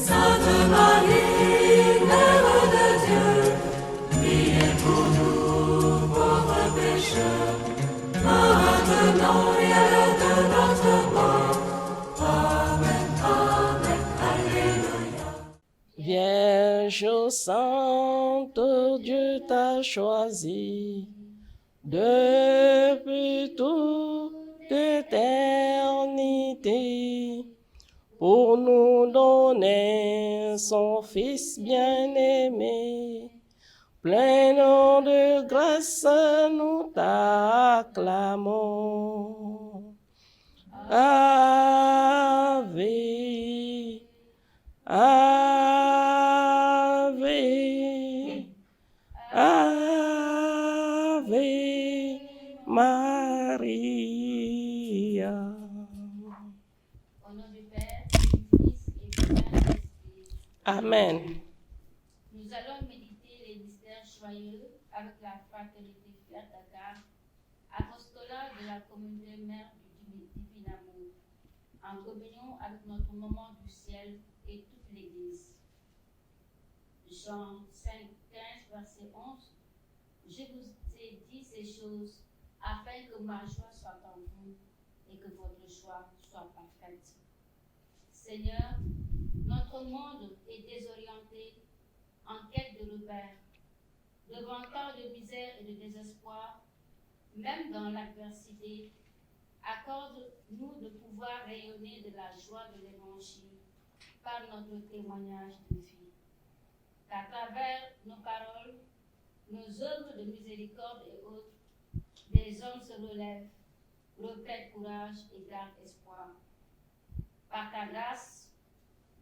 Sainte Marie, Mère de Dieu, priez pour nous pauvres pécheurs, maintenant et à l'heure de notre mort. Amen, Amen, Alléluia. Vierge sainte, Dieu t'a choisi depuis toute éternité pour nous donner son Fils bien-aimé. Plein de grâce, nous t'acclamons. Ave, Ave, Ave Maria. Au nom du Père, du Fils et du Saint-Esprit. Amen. Nous allons méditer les mystères joyeux avec la fraternité Frère Dakar, apostolat de la communauté mère du divin amour, en communion avec notre maman du ciel et toute l'Église. Jean 5, 15, verset 11. Je vous ai dit ces choses afin que ma joie soit en vous et que votre joie soit parfaite. Seigneur, notre monde est désorienté, en quête de repères. Devant tant de misère et de désespoir, même dans l'adversité, accorde-nous de pouvoir rayonner de la joie de l'Évangile par notre témoignage de vie. Qu'à travers nos paroles, nos œuvres de miséricorde et autres, des hommes se relèvent, reprennent courage et gardent espoir. Par ta grâce,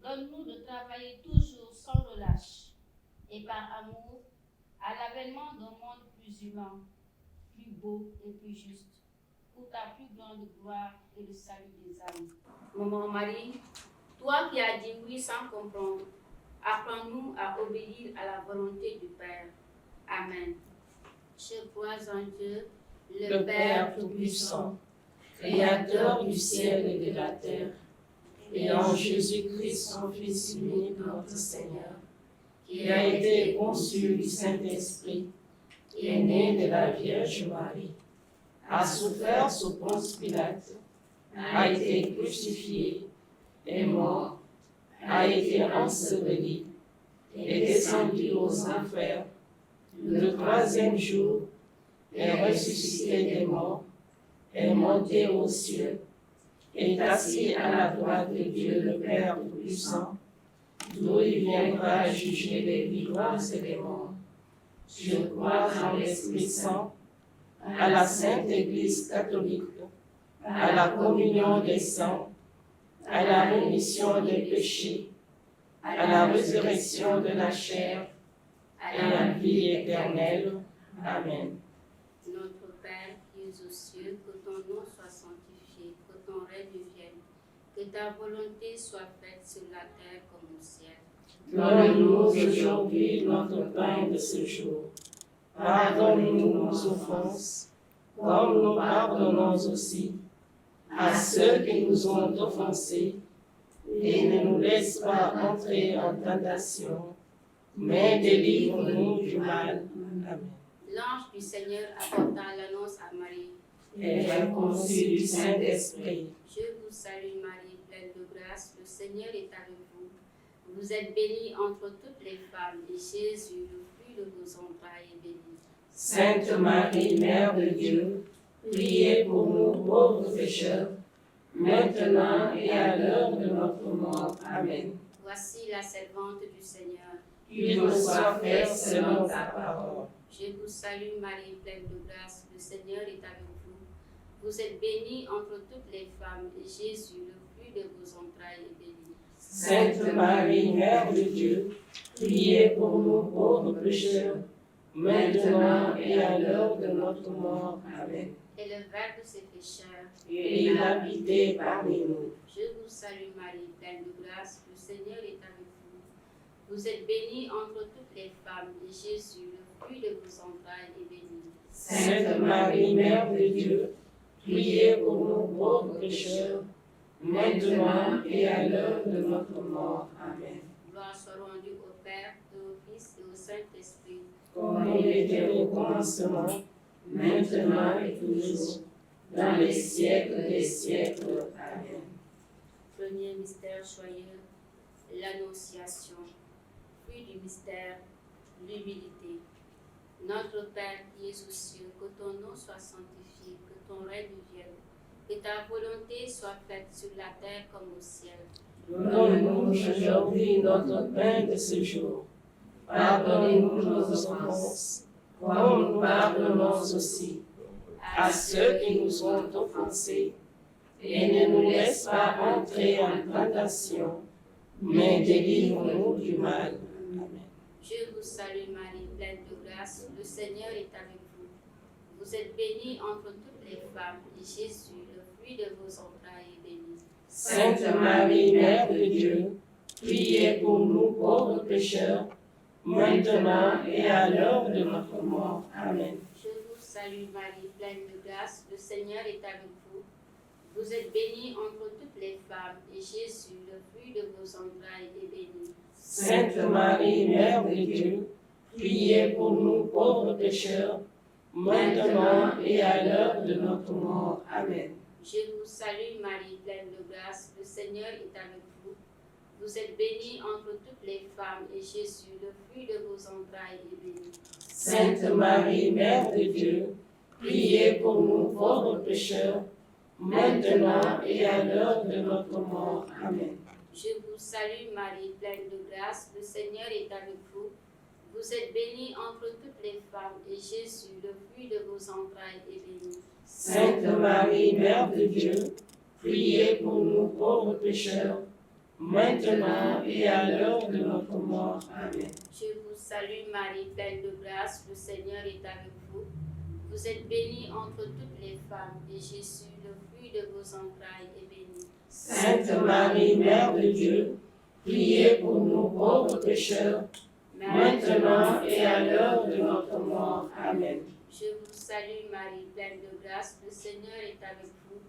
donne-nous de travailler toujours sans relâche et par amour à l'avènement d'un monde plus humain, plus beau et plus juste, pour ta plus grande gloire et le salut des âmes. Maman Marie, toi qui as dit oui sans comprendre, apprends-nous à obéir à la volonté du Père. Amen. Je crois en Dieu, Le Père Tout-Puissant, Créateur du ciel et de la terre, et en Jésus-Christ, son Fils unique, notre Seigneur, qui a été conçu du Saint-Esprit, qui est né de la Vierge Marie, a souffert sous Ponce Pilate, a été crucifié, est mort, a été enseveli, est descendu aux enfers, le troisième jour, est ressuscité des morts, est monté aux cieux, est assis à la droite de Dieu le Père Tout-Puissant, d'où il viendra juger les vivants et les morts. Je crois en l'Esprit Saint, à la Sainte Église catholique, à la communion des saints, à la rémission des péchés, à la résurrection de la chair, à la vie éternelle. Amen. Notre Père qui es aux cieux, que ton nom soit sanctifié, que ton règne vienne, que ta volonté soit faite sur la terre comme au ciel. Donne-nous aujourd'hui notre pain de ce jour. Pardonne-nous nos offenses, comme nous pardonnons aussi à ceux qui nous ont offensés, et ne nous laisse pas entrer en tentation, mais délivre-nous du mal. Amen. L'ange du Seigneur apporta l'annonce à Marie. Elle est conçue du Saint-Esprit. Je vous salue Marie, pleine de grâce, le Seigneur est avec vous. Vous êtes bénie entre toutes les femmes, et Jésus, le fruit de vos entrailles, est béni. Sainte Marie, Mère de Dieu, priez pour nous pauvres pécheurs, maintenant et à l'heure de notre mort. Amen. Voici la servante du Seigneur. Qu'il me soit fait selon ta parole. Je vous salue Marie, pleine de grâce, le Seigneur est avec vous. Vous êtes bénie entre toutes les femmes, et Jésus, le fruit de vos entrailles, est béni. Sainte Marie, Mère de Dieu, priez pour nous pauvres pécheurs, maintenant et à l'heure de notre mort. Amen. Et le Verbe s'est fait chair. Et il a habité parmi nous. Je vous salue Marie, pleine de grâce, le Seigneur est avec vous. Vous êtes bénie entre toutes les femmes, et Jésus, le fruit de vos entrailles, est béni. Sainte Marie, Mère de Dieu, priez pour nous pauvres pécheurs, maintenant et à l'heure de notre mort. Amen. soit rendue au Père, et au Fils et au Saint-Esprit. Comme il était au commencement, maintenant et toujours, dans les siècles des siècles. Amen. Premier mystère joyeux, l'Annonciation. Fruit du mystère, l'humilité. Notre Père qui es aux cieux, que ton nom soit sanctifié, que ton règne vienne, que ta volonté soit faite sur la terre comme au ciel. Donne-nous aujourd'hui notre pain de ce jour. Pardonnez-nous nos offenses, comme nous pardonnons aussi à ceux qui nous ont offensés. Et ne nous laisse pas entrer en tentation, mais délivre-nous du mal. Amen. Je vous salue Marie, pleine de grâce, le Seigneur est avec vous. Vous êtes bénie entre toutes les femmes, et Jésus, le fruit de vos entrailles, est béni. Sainte Marie, Mère de Dieu, priez pour nous pauvres pécheurs, maintenant et à l'heure de notre mort. Amen. Je vous salue Marie, pleine de grâce, le Seigneur est avec vous. Vous êtes bénie entre toutes les femmes, et Jésus, le fruit de vos entrailles, est béni. Sainte Marie, Mère de Dieu, priez pour nous pauvres pécheurs, maintenant et à l'heure de notre mort. Amen. Je vous salue Marie, pleine de grâce, le Seigneur est avec vous. Vous êtes bénie entre toutes les femmes, et Jésus, le fruit de vos entrailles, est béni. Sainte Marie, Mère de Dieu, priez pour nous pauvres pécheurs, maintenant et à l'heure de notre mort. Amen. Je vous salue Marie, pleine de grâce, le Seigneur est avec vous. Vous êtes bénie entre toutes les femmes, et Jésus, le fruit de vos entrailles, est béni. Sainte Marie, Mère de Dieu, priez pour nous pauvres pécheurs, maintenant et à l'heure de notre mort. Amen. Je vous salue Marie, pleine de grâce, le Seigneur est avec vous. Vous êtes bénie entre toutes les femmes, et Jésus, le fruit de vos entrailles, est béni. Sainte Marie, Mère de Dieu, priez pour nous pauvres pécheurs, maintenant et à l'heure de notre mort. Amen. Je vous salue Marie, pleine de grâce, le Seigneur est avec vous.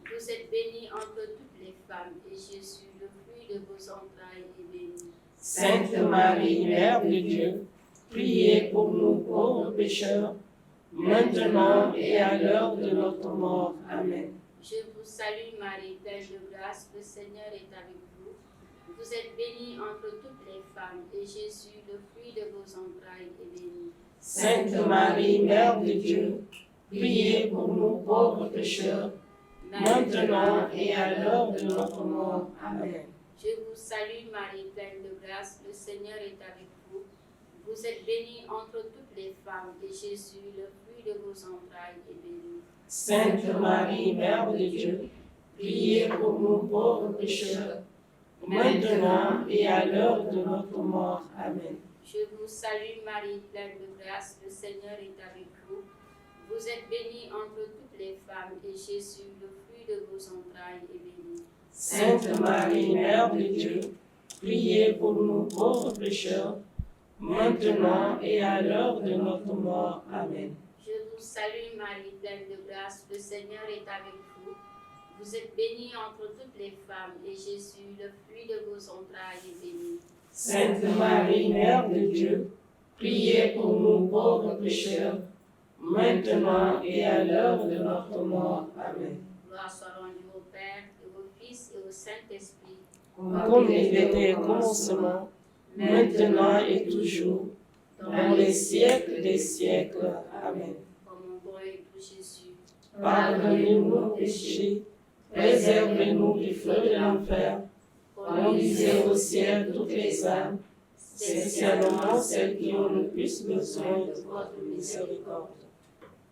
Vous êtes bénie entre toutes les femmes, et Jésus, le fruit de vos entrailles, est béni. Sainte Marie, Mère de Dieu, priez pour nous pauvres pécheurs, maintenant et à l'heure de notre mort. Amen. Je vous salue Marie, pleine de grâce, le Seigneur est avec vous. Vous êtes bénie entre toutes les femmes, et Jésus, le fruit de vos entrailles, est béni. Sainte Marie, Mère de Dieu, priez pour nous pauvres pécheurs, maintenant et à l'heure de notre mort. Amen. Je vous salue Marie, pleine de grâce, le Seigneur est avec vous. Vous êtes bénie entre toutes les femmes, et Jésus, le fruit de vos entrailles, est béni. Sainte Marie, Mère de Dieu, priez pour nous pauvres pécheurs, maintenant et à l'heure de notre mort. Amen. Je vous salue Marie, pleine de grâce, le Seigneur est avec vous. Vous êtes bénie entre toutes les femmes, et Jésus, le fruit de vos entrailles, est béni. Sainte Marie, Mère de Dieu, priez pour nous pauvres pécheurs, maintenant et à l'heure de notre mort. Amen. Je vous salue Marie, pleine de grâce, le Seigneur est avec vous. Vous êtes bénie entre toutes les femmes, et Jésus, le fruit de vos entrailles, est béni. Sainte Marie, Mère de Dieu, priez pour nous pauvres pécheurs, maintenant et à l'heure de notre mort. Amen. Gloire soit rendue au Père, et au Fils et au Saint-Esprit. Comme il était au commencement, maintenant et toujours, dans les siècles des siècles. Amen. Ô mon bon et doux Jésus, Pardonnez-nous nos péchés, préservez-nous du feu de l'enfer, conduisez au ciel toutes les âmes, spécialement celles qui ont le plus besoin de votre miséricorde.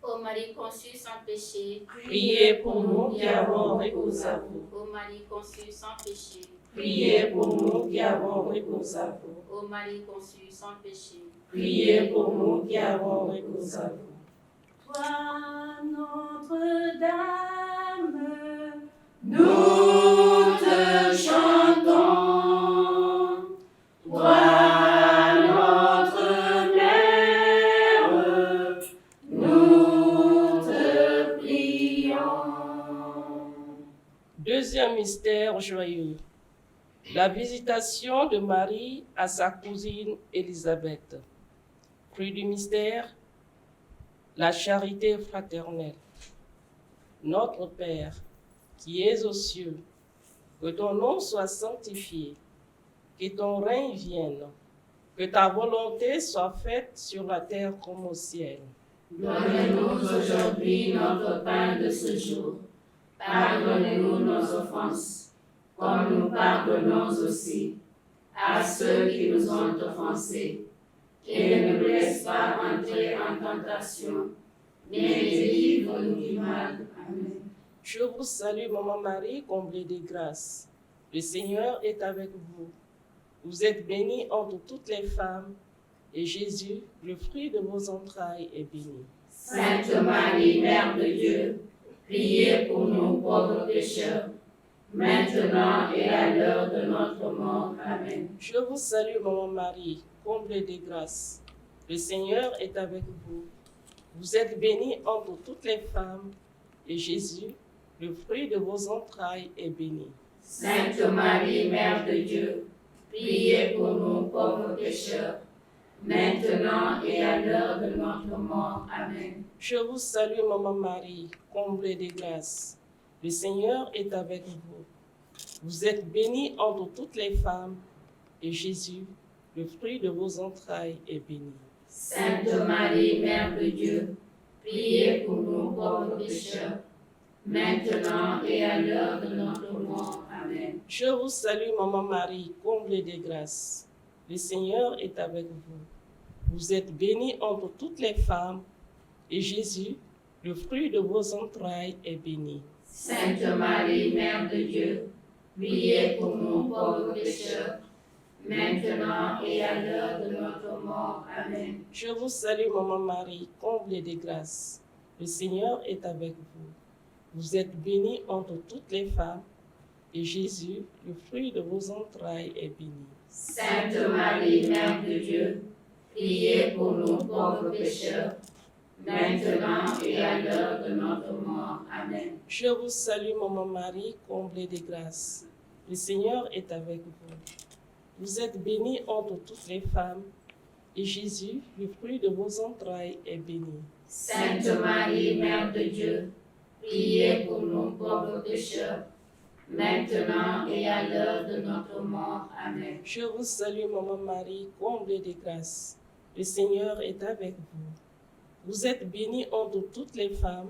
ô Marie conçue sans péché, Priez pour nous qui avons recours à vous. ô Marie conçue sans péché, Priez pour nous qui avons recours à vous. ô Marie conçue sans péché. Priez pour nous qui avons recours à vous. Toi, Notre-Dame, nous te chantons. Toi, notre Mère, nous te prions. Deuxième mystère joyeux, La visitation de Marie à sa cousine Élisabeth. Fruit du mystère, la charité fraternelle. Notre Père, qui es aux cieux, que ton nom soit sanctifié, que ton règne vienne, que ta volonté soit faite sur la terre comme au ciel. Donne-nous aujourd'hui notre pain de ce jour. Pardonne-nous nos offenses, comme nous pardonnons aussi à ceux qui nous ont offensés. Et ne nous laisse pas entrer en tentation, mais délivre-nous du mal. Amen. Je vous salue, Maman Marie, comblée de grâce. Le Seigneur est avec vous. Vous êtes bénie entre toutes les femmes, et Jésus, le fruit de vos entrailles, est béni. Sainte Marie, Mère de Dieu, priez pour nous pauvres pécheurs, maintenant et à l'heure de notre mort. Amen. Je vous salue, Maman Marie, comblée de grâce. Le Seigneur est avec vous. Vous êtes bénie entre toutes les femmes, et Jésus, le fruit de vos entrailles, est béni. Sainte Marie, Mère de Dieu, priez pour nous pauvres pécheurs, maintenant et à l'heure de notre mort. Amen. Je vous salue, Maman Marie, comblée de grâce. Le Seigneur est avec vous. Vous êtes bénie entre toutes les femmes, et Jésus, le fruit de vos entrailles, est béni. Sainte Marie, Mère de Dieu, priez pour nous pauvres pécheurs, maintenant et à l'heure de notre mort. Amen. Je vous salue, Maman Marie, comblée de grâce. Le Seigneur est avec vous. Vous êtes bénie entre toutes les femmes, et Jésus, le fruit de vos entrailles, est béni. Sainte Marie, Mère de Dieu, priez pour nous pauvres pécheurs, maintenant et à l'heure de notre mort. Amen. Je vous salue, Maman Marie, comblée de grâce. Le Seigneur est avec vous. Vous êtes bénie entre toutes les femmes, et Jésus, le fruit de vos entrailles, est béni. Sainte Marie, Mère de Dieu, priez pour nous pauvres pécheurs, maintenant et à l'heure de notre mort. Amen. Je vous salue, Maman Marie, comblée de grâce. Le Seigneur est avec vous. Vous êtes bénie entre toutes les femmes, et Jésus, le fruit de vos entrailles, est béni. Sainte Marie, Mère de Dieu, priez pour nous pauvres pécheurs, maintenant et à l'heure de notre mort. Amen. Je vous salue, Maman Marie, comblée de grâce. Le Seigneur est avec vous. Vous êtes bénie entre toutes les femmes,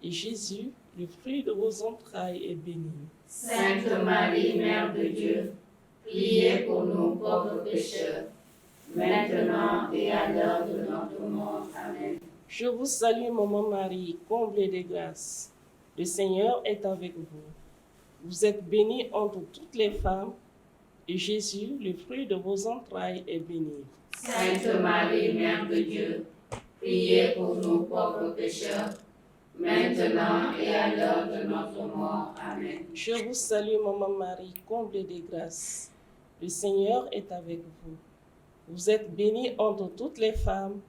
et Jésus, le fruit de vos entrailles, est béni. Sainte Marie, Mère de Dieu, priez pour nous pauvres pécheurs, maintenant et à l'heure de notre mort. Amen. Je vous salue, Maman Marie, comblée de grâce. Le Seigneur est avec vous. Vous êtes bénie entre toutes les femmes, et Jésus, le fruit de vos entrailles, est béni. Sainte Marie, Mère de Dieu, priez pour nous pauvres pécheurs, maintenant et à l'heure de notre mort. Amen. Je vous salue, Maman Marie, comblée de grâce. Le Seigneur est avec vous. Vous êtes bénie entre toutes les femmes,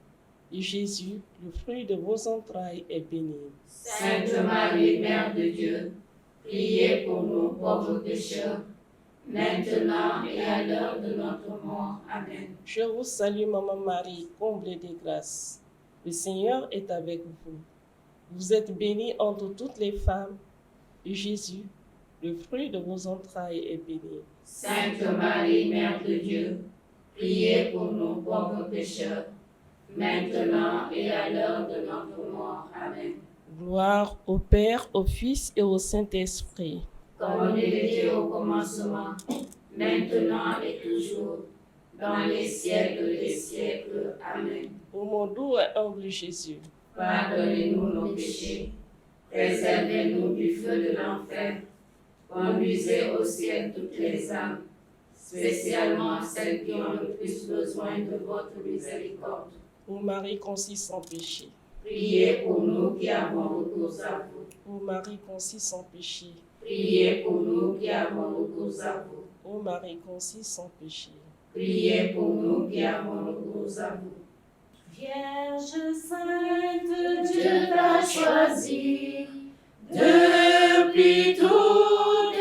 et Jésus, le fruit de vos entrailles, est béni. Sainte Marie, Mère de Dieu, priez pour nous pauvres pécheurs, maintenant et à l'heure de notre mort. Amen. Je vous salue, Maman Marie, comblée de grâce. Le Seigneur est avec vous. Vous êtes bénie entre toutes les femmes, et Jésus, le fruit de vos entrailles, est béni. Sainte Marie, Mère de Dieu, priez pour nous pauvres pécheurs, maintenant et à l'heure de notre mort. Amen. Gloire au Père, au Fils et au Saint-Esprit. Comme il était au commencement, maintenant et toujours, dans les siècles des siècles. Amen. Ô mon doux et humble Jésus, Pardonnez-nous nos péchés, préservez-nous du feu de l'enfer, conduisez au ciel toutes les âmes, spécialement celles qui ont le plus besoin de votre miséricorde. ô Marie conçue sans péché, Priez pour nous qui avons recours à vous. ô Marie conçue sans péché, Priez pour nous qui avons recours à vous. ô Marie conçue sans péché. Priez pour nous qui avons recours à vous. Vierge sainte, Dieu t'a choisi depuis toute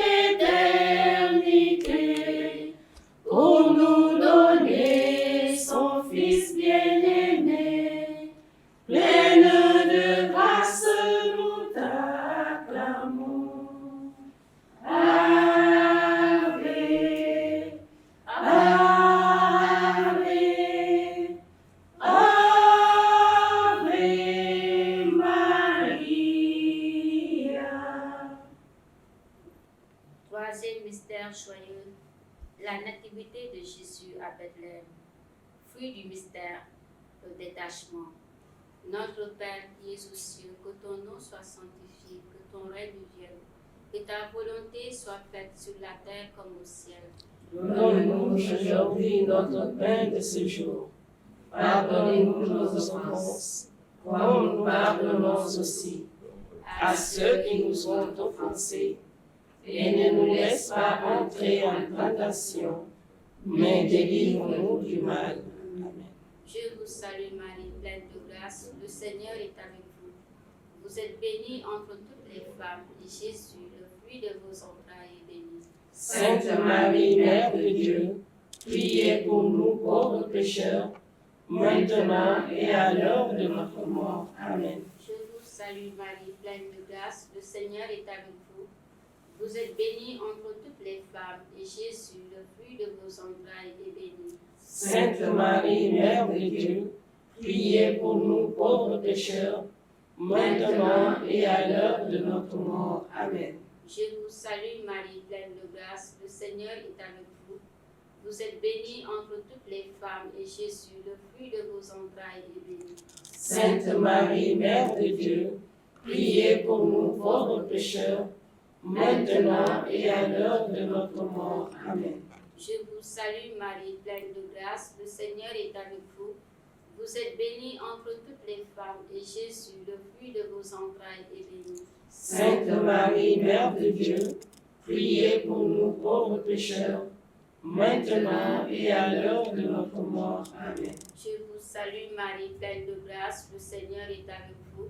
éternité nous donner son Fils bien-aimé. Pleine de grâce, nous t'acclamons. Ave, Ave, Ave Maria. Troisième mystère joyeux, la nativité de Jésus à Bethléem. Fruit du mystère, le détachement. Notre Père qui es aux cieux, que ton nom soit sanctifié, que ton règne vienne, que ta volonté soit faite sur la terre comme au ciel. Donne-nous aujourd'hui notre pain de ce jour. Pardonnez-nous nos offenses, comme nous pardonnons aussi à ceux qui nous ont offensés. Et ne nous laisse pas entrer en tentation, mais délivre-nous du mal. Amen. Je vous salue Marie, pleine de grâce, le Seigneur est avec vous. Vous êtes bénie entre toutes les femmes, et Jésus, le fruit de vos entrailles, est béni. Sainte Marie, Mère de Dieu, priez pour nous pauvres pécheurs, maintenant et à l'heure de notre mort. Amen. Je vous salue Marie, pleine de grâce, le Seigneur est avec vous. Vous êtes bénie entre toutes les femmes, et Jésus, le fruit de vos entrailles, est béni. Sainte Marie, Mère de Dieu, priez pour nous pauvres pécheurs, maintenant et à l'heure de notre mort. Amen. Je vous salue Marie, pleine de grâce, le Seigneur est avec vous. Vous êtes bénie entre toutes les femmes, et Jésus, le fruit de vos entrailles, est béni. Sainte Marie, Mère de Dieu, priez pour nous pauvres pécheurs, maintenant et à l'heure de notre mort. Amen. Je vous salue Marie, pleine de grâce, le Seigneur est avec vous. Vous êtes bénie entre toutes les femmes, et Jésus, le fruit de vos entrailles, est béni. Sainte Marie, Mère de Dieu, priez pour nous pauvres pécheurs, maintenant et à l'heure de notre mort. Amen. Je vous salue Marie, pleine de grâce, le Seigneur est avec vous.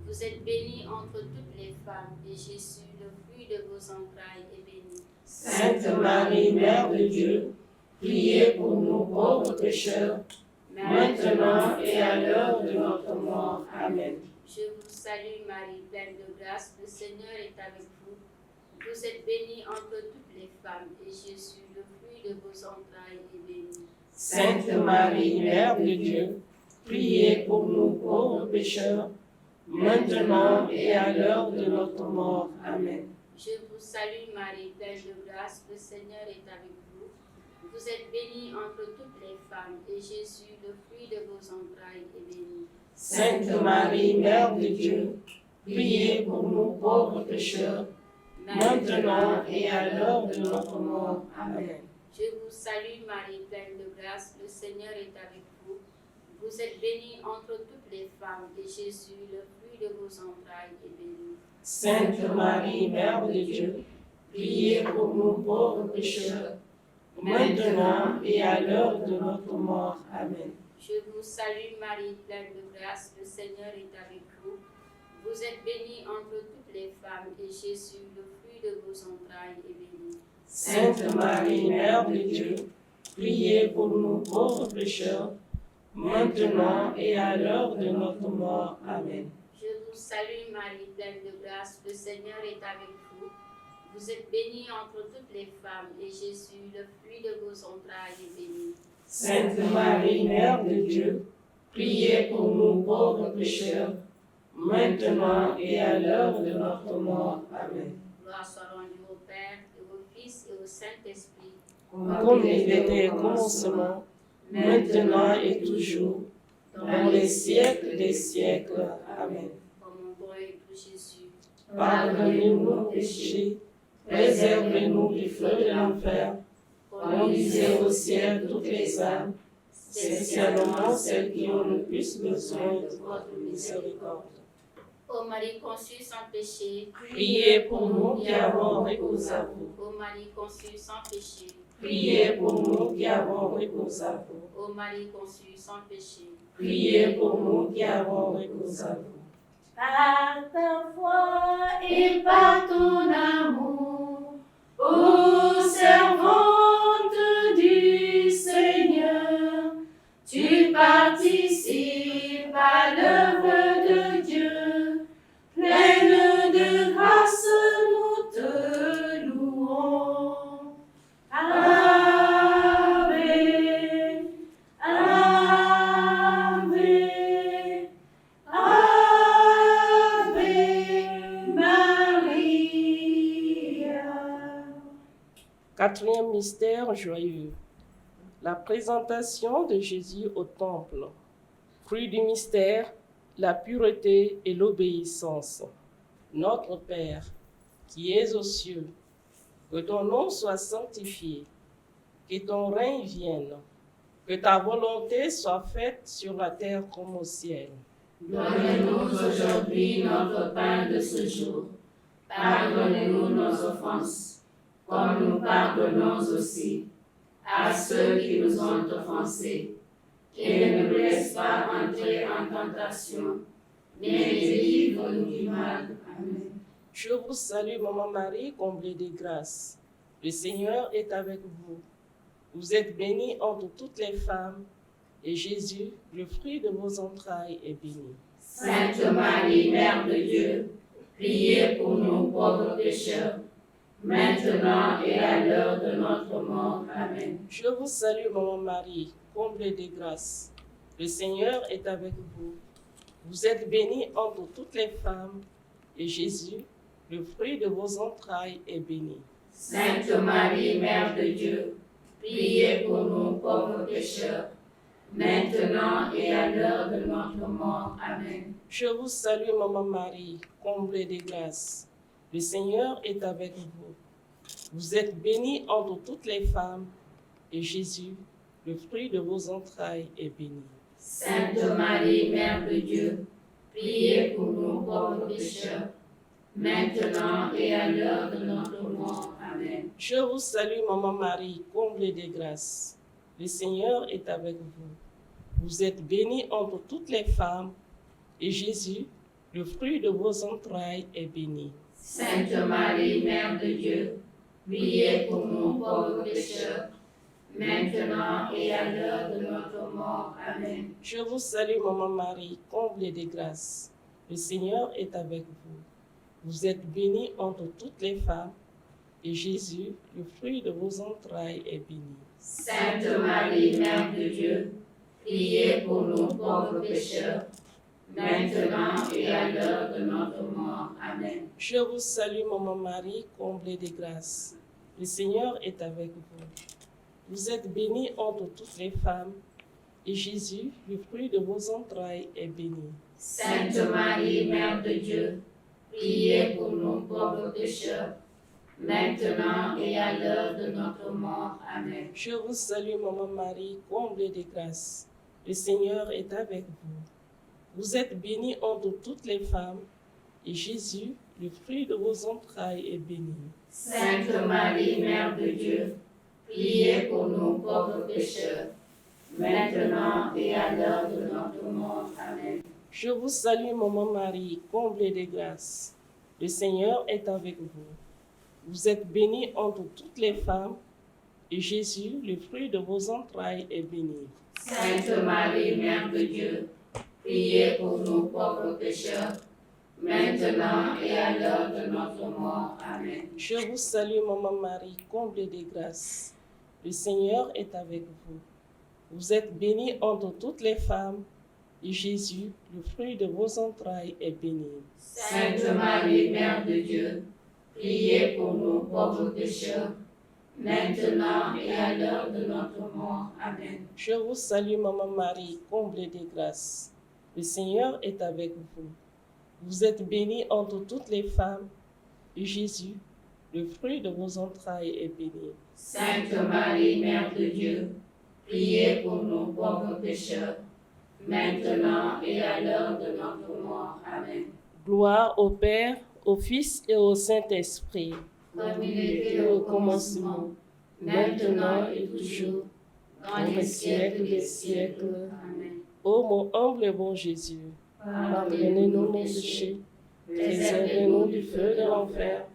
Vous êtes bénie entre toutes les femmes, et Jésus, le fruit de vos entrailles, est béni. Sainte Marie, Mère de Dieu, priez pour nous pauvres pécheurs, maintenant et à l'heure de notre mort. Amen. Je vous salue Marie, pleine de grâce, le Seigneur est avec vous. Vous êtes bénie entre toutes les femmes, et Jésus, le fruit de vos entrailles, est béni. Sainte Marie, Mère de Dieu, priez pour nous pauvres pécheurs, maintenant et à l'heure de notre mort. Amen. Je vous salue Marie, pleine de grâce, le Seigneur est avec vous. Vous êtes bénie entre toutes les femmes, et Jésus, le fruit de vos entrailles, est béni. Sainte Marie, Mère de Dieu, priez pour nous pauvres pécheurs, maintenant et à l'heure de notre mort. Amen. Je vous salue Marie, pleine de grâce, le Seigneur est avec vous. Vous êtes bénie entre toutes les femmes, et Jésus, le fruit de vos entrailles, est béni. Sainte Marie, Mère de Dieu, priez pour nous pauvres pécheurs, maintenant et à l'heure de notre mort. Amen. Je vous salue Marie, pleine de grâce, le Seigneur est avec vous. Vous êtes bénie entre toutes les femmes, et Jésus, le fruit de vos entrailles, est béni. Sainte Marie, Mère de Dieu, priez pour nous pauvres pécheurs, maintenant et à l'heure de notre mort. Amen. Je vous salue Marie, pleine de grâce, le Seigneur est avec vous. Vous êtes bénie entre toutes les femmes, et Jésus, le fruit de vos entrailles, est béni. Sainte Marie, Mère de Dieu, priez pour nous pauvres pécheurs, maintenant et à l'heure de notre mort. Amen. Gloire soit rendue au Père, et au Fils, et au Saint-Esprit. Comme il était au commencement, maintenant et toujours, dans les siècles des siècles. Amen. Ô mon bon et doux Jésus, Pardonnez-nous nos péchés, préservez-nous du feu de l'enfer, conduisez au ciel toutes les âmes, spécialement celles qui ont le plus besoin de votre miséricorde. ô Marie conçue sans péché, Priez pour nous qui avons recours à vous. ô Marie conçue sans péché, Priez pour nous qui avons recours à vous. ô Marie conçue sans péché. Priez pour nous qui avons recours à vous. Par ta foi et par ton amour, ô servante du Quatrième mystère joyeux, la présentation de Jésus au temple. Fruit du mystère, la pureté et l'obéissance. Notre Père, qui es aux cieux, que ton nom soit sanctifié, que ton règne vienne, que ta volonté soit faite sur la terre comme au ciel. Donne-nous aujourd'hui notre pain de ce jour. Pardonne-nous nos offenses, comme nous pardonnons aussi à ceux qui nous ont offensés. Et ne nous laisse pas entrer en tentation, mais délivre-nous du mal. Amen. Je vous salue, Maman Marie, comblée de grâce. Le Seigneur est avec vous. Vous êtes bénie entre toutes les femmes, et Jésus, le fruit de vos entrailles, est béni. Sainte Marie, Mère de Dieu, priez pour nous pauvres pécheurs, maintenant et à l'heure de notre mort. Amen. Je vous salue, Maman Marie, comblée de grâce. Le Seigneur est avec vous. Vous êtes bénie entre toutes les femmes, et Jésus, le fruit de vos entrailles, est béni. Sainte Marie, Mère de Dieu, priez pour nous pauvres pécheurs, maintenant et à l'heure de notre mort. Amen. Je vous salue, Maman Marie, comblée de grâce. Le Seigneur est avec vous. Vous êtes bénie entre toutes les femmes, et Jésus, le fruit de vos entrailles, est béni. Sainte Marie, Mère de Dieu, priez pour nous pauvres pécheurs, maintenant et à l'heure de notre mort. Amen. Je vous salue, Maman Marie, comblée de grâce. Le Seigneur est avec vous. Vous êtes bénie entre toutes les femmes, et Jésus, le fruit de vos entrailles, est béni. Sainte Marie, Mère de Dieu, priez pour nous pauvres pécheurs, maintenant et à l'heure de notre mort. Amen. Je vous salue, Maman Marie, comblée de grâce. Le Seigneur est avec vous. Vous êtes bénie entre toutes les femmes, et Jésus, le fruit de vos entrailles, est béni. Sainte Marie, Mère de Dieu, priez pour nous pauvres pécheurs, maintenant et à l'heure de notre mort. Amen. Je vous salue, Maman Marie, comblée de grâce. Le Seigneur est avec vous. Vous êtes bénie entre toutes les femmes, et Jésus, le fruit de vos entrailles, est béni. Sainte Marie, Mère de Dieu, priez pour nous pauvres pécheurs, maintenant et à l'heure de notre mort. Amen. Je vous salue, Maman Marie, comblée de grâce. Le Seigneur est avec vous. Vous êtes bénie entre toutes les femmes, et Jésus, le fruit de vos entrailles, est béni. Sainte Marie, Mère de Dieu, priez pour nous pauvres pécheurs, maintenant et à l'heure de notre mort. Amen. Je vous salue, Maman Marie, comblée de grâce. Le Seigneur est avec vous. Vous êtes bénie entre toutes les femmes, et Jésus, le fruit de vos entrailles, est béni. Sainte Marie, Mère de Dieu, priez pour nous pauvres pécheurs, maintenant et à l'heure de notre mort. Amen. Je vous salue, Maman Marie, comblée de grâce. Le Seigneur est avec vous. Vous êtes bénie entre toutes les femmes, et Jésus, le fruit de vos entrailles, est béni. Sainte Marie, Mère de Dieu, priez pour nous pauvres pécheurs, maintenant et à l'heure de notre mort. Amen. Je vous salue, Maman Marie, comblée de grâce. Le Seigneur est avec vous. Vous êtes bénie entre toutes les femmes, et Jésus, le fruit de vos entrailles, est béni. Sainte Marie, Mère de Dieu, priez pour nous pauvres pécheurs, maintenant et à l'heure de notre mort. Amen. Gloire au Père, au Fils et au Saint-Esprit. Comme il était au commencement, maintenant et toujours, dans les siècles des siècles. Amen. Ô mon humble et bon Jésus, pardonnez-nous nos péchés, préservez-nous du feu de l'enfer,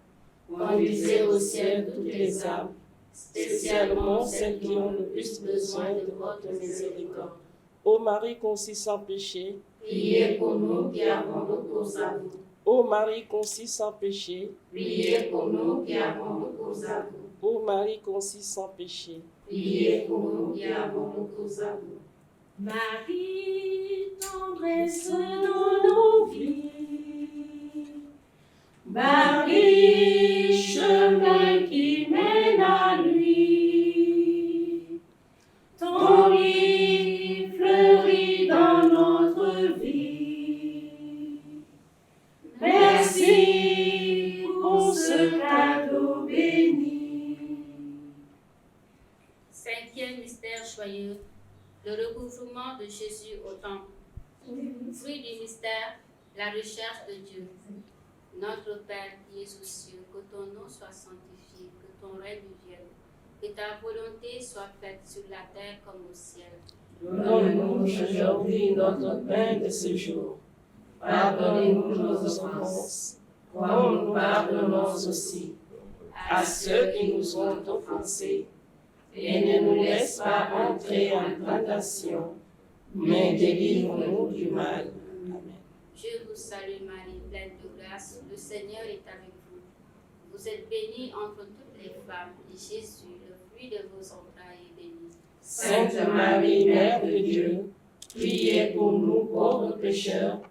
conduisez au ciel toutes les âmes, spécialement celles qui ont le plus besoin de votre miséricorde. Ô Marie conçue sans péché, Priez pour nous qui avons recours à vous. Ô Marie conçue sans péché, Priez pour nous qui avons recours à vous. Ô Marie conçue sans péché, Priez pour nous qui avons recours à vous. Marie, tendresse dans nos vies. Marie, chemin qui mène à lui. mystère joyeux, le recouvrement de Jésus au temple. Fruit du mystère, la recherche de Dieu. Notre Père qui es aux cieux, que ton nom soit sanctifié, que ton règne vienne, que ta volonté soit faite sur la terre comme au ciel. Donne-nous aujourd'hui notre pain de ce jour. Pardonnez-nous nos offenses, comme nous pardonnons aussi à ceux qui nous ont offensés. Et ne nous laisse pas entrer en tentation, mais délivre-nous du mal. Amen. Je vous salue Marie, pleine de grâce, le Seigneur est avec vous. Vous êtes bénie entre toutes les femmes, et Jésus, le fruit de vos entrailles, est béni. Sainte Marie, Mère de Dieu, priez pour nous pauvres pécheurs,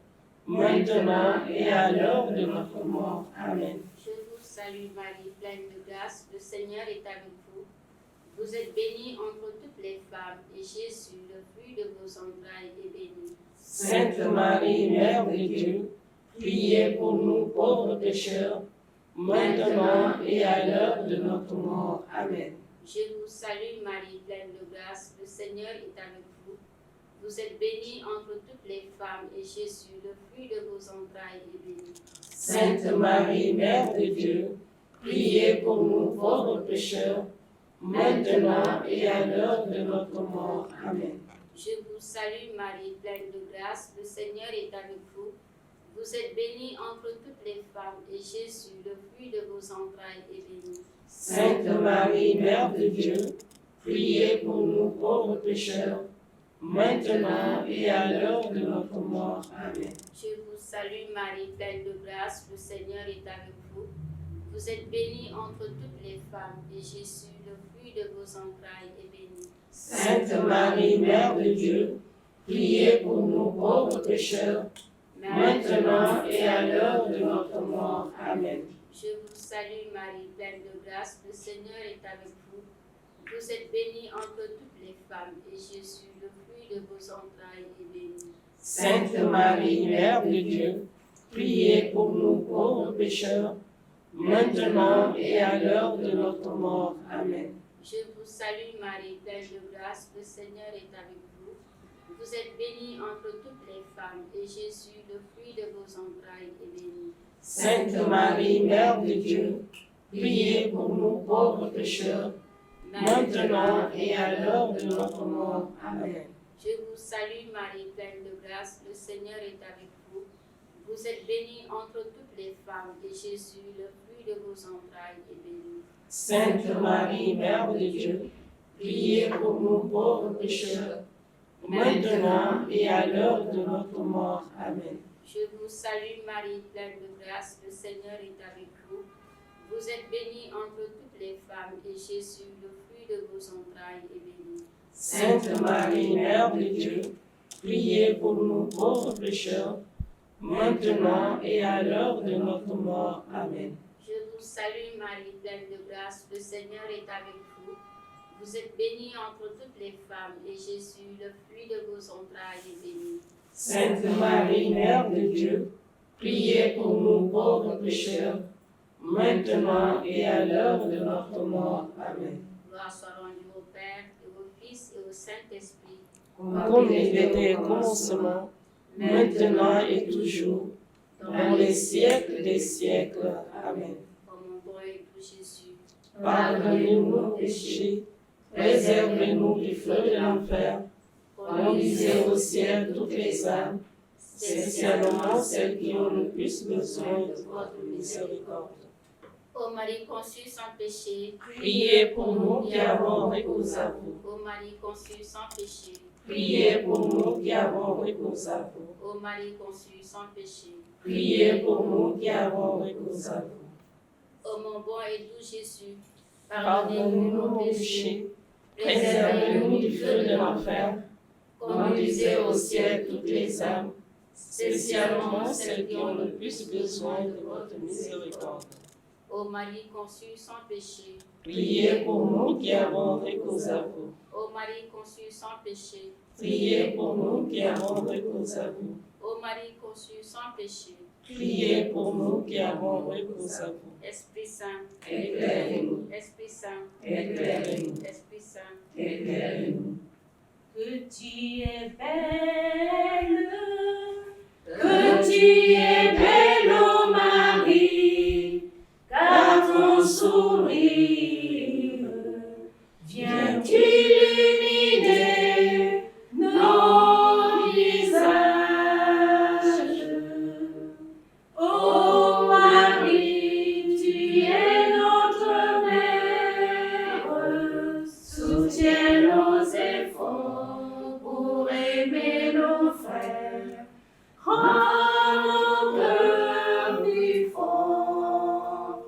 maintenant et à l'heure de notre mort. Amen. Je vous salue Marie, pleine de grâce, le Seigneur est avec vous. Vous êtes bénie entre toutes les femmes, et Jésus, le fruit de vos entrailles, est béni. Sainte Marie, Mère de Dieu, priez pour nous pauvres pécheurs, maintenant et à l'heure de notre mort. Amen. Je vous salue Marie, pleine de grâce, le Seigneur est avec vous. Vous êtes bénie entre toutes les femmes, et Jésus, le fruit de vos entrailles, est béni. Sainte Marie, Mère de Dieu, priez pour nous pauvres pécheurs, maintenant et à l'heure de notre mort. Amen. Je vous salue Marie, pleine de grâce, le Seigneur est avec vous. Vous êtes bénie entre toutes les femmes, et Jésus, le fruit de vos entrailles, est béni. Sainte Marie, Mère de Dieu, priez pour nous pauvres pécheurs, maintenant et à l'heure de notre mort. Amen. Je vous salue Marie, pleine de grâce, le Seigneur est avec vous. Vous êtes bénie entre toutes les femmes, et Jésus, le fruit de vos entrailles, est béni. Sainte Marie, Mère de Dieu, priez pour nous pauvres pécheurs, maintenant et à l'heure de notre mort. Amen. Je vous salue Marie, pleine de grâce, le Seigneur est avec vous. Vous êtes bénie entre toutes les femmes, et Jésus, le fruit de vos entrailles, est béni. Sainte Marie, Mère de Dieu, priez pour nous pauvres pécheurs, maintenant et à l'heure de notre mort. Amen. Je vous salue Marie, pleine de grâce, le Seigneur est avec vous. Vous êtes bénie entre toutes les femmes, et Jésus, le fruit de vos entrailles, est béni. Sainte Marie, Mère de Dieu, priez pour nous pauvres pécheurs, maintenant et à l'heure de notre mort. Amen. Je vous salue Marie, pleine de grâce, le Seigneur est avec vous. Vous êtes bénie entre toutes les femmes, et Jésus, le fruit de vos entrailles, est béni. Sainte Marie, Mère de Dieu, priez pour nous pauvres pécheurs, maintenant et à l'heure de notre mort. Amen. Je vous salue Marie, pleine de grâce, le Seigneur est avec vous. Vous êtes bénie entre toutes les femmes, et Jésus, le fruit de vos entrailles, est béni. Sainte Marie, Mère de Dieu, priez pour nous pauvres pécheurs, maintenant et à l'heure de notre mort. Amen. Je vous salue Marie, pleine de grâce, le Seigneur est avec vous. Vous êtes bénie entre toutes les femmes, et Jésus, le fruit de vos entrailles, est béni. Sainte Marie, Mère de Dieu, priez pour nous pauvres pécheurs, maintenant et à l'heure de notre mort. Amen. Gloire soit rendue au Père, et au Fils, et au Saint-Esprit. Comme il était au commencement, maintenant et toujours, dans les siècles des siècles. Amen. Ô mon bon et doux Jésus, Pardonnez-nous nos péchés, préservez-nous du feu de l'enfer, conduisez au ciel toutes les âmes, spécialement celles qui ont le plus besoin de votre miséricorde. ô Marie conçue sans péché, Priez pour nous qui avons recours à vous. ô Marie conçue sans péché, Priez pour nous qui avons recours à vous. ô Marie conçue sans péché, Priez pour nous qui avons recours à vous. ô mon bon et doux Jésus, Pardonnez-nous nos péchés, préservez-nous du feu de l'enfer, conduisez au ciel toutes les âmes, spécialement celles qui ont le plus besoin de votre miséricorde. ô Marie conçue sans péché, Priez pour nous qui avons recours à vous. ô Marie conçue sans péché, Priez pour nous qui avons recours à vous. ô Marie conçue sans péché, Priez pour nous qui avons recours à vous. Esprit Saint, Éclairez-nous. Esprit Saint, Éclairez-nous. Esprit Saint. Éclairez-nous. Que tu es belle, que tu es belle, ô Marie, car ton sourire vient illuminer nos visages. Ô Marie, tu es notre mère, soutiens nos efforts pour aimer nos frères. Rends nos cœurs vivants.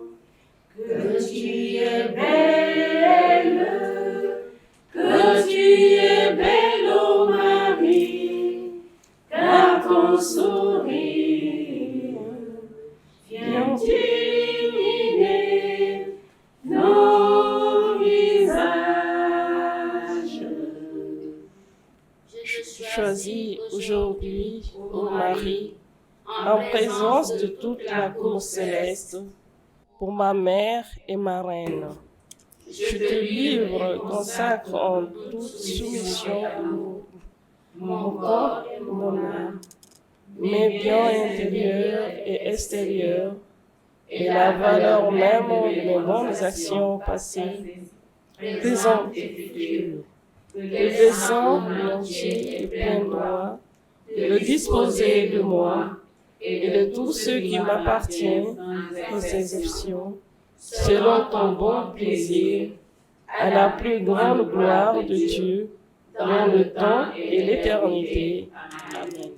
Que tu es belle, que tu es belle, ô Marie, car ton sourire vient illuminer nos visages. Je te Choisis aujourd'hui, ô Marie, en présence de toute la cour céleste, pour ma mère et ma reine. Je te livre, consacre en toute soumission mon corps et mon âme, mes biens intérieurs et extérieurs, et la valeur même de mes bonnes actions passées, présentes et futures. Le sang entier et plein droit de disposer de moi et de tous ceux qui m'appartiennent aux exceptions, selon ton bon plaisir, à la plus grande gloire de Dieu, dans le temps et l'éternité. Amen.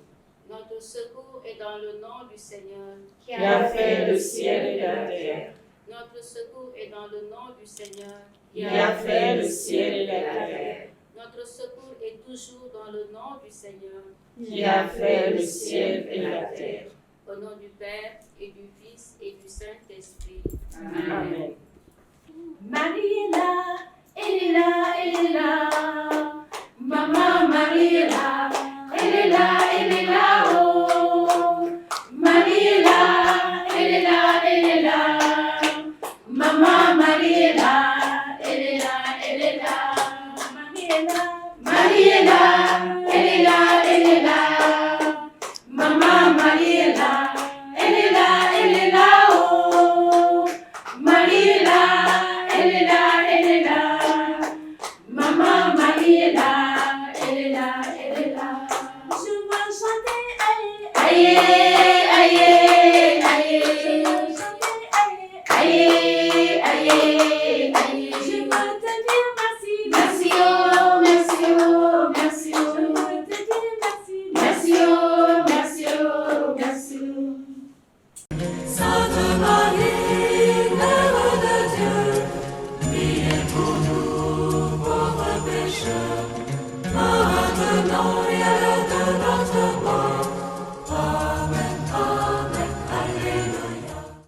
Notre secours est dans le nom du Seigneur, Qui a fait le ciel et la terre, Notre secours est dans le nom du Seigneur, qui a fait le ciel et la terre, Notre secours est toujours dans le nom du Seigneur. qui a fait le ciel et la terre. Au nom du Père et du Fils et du Saint-Esprit. Amen. Marie est là, elle est là, elle est là. Maman Marie est là, elle est là, elle est là. Oh, Marie est là, elle est là, elle est là. Maman Marie est là, elle est là, elle est là. Marie est là, Marie est là, elle est là.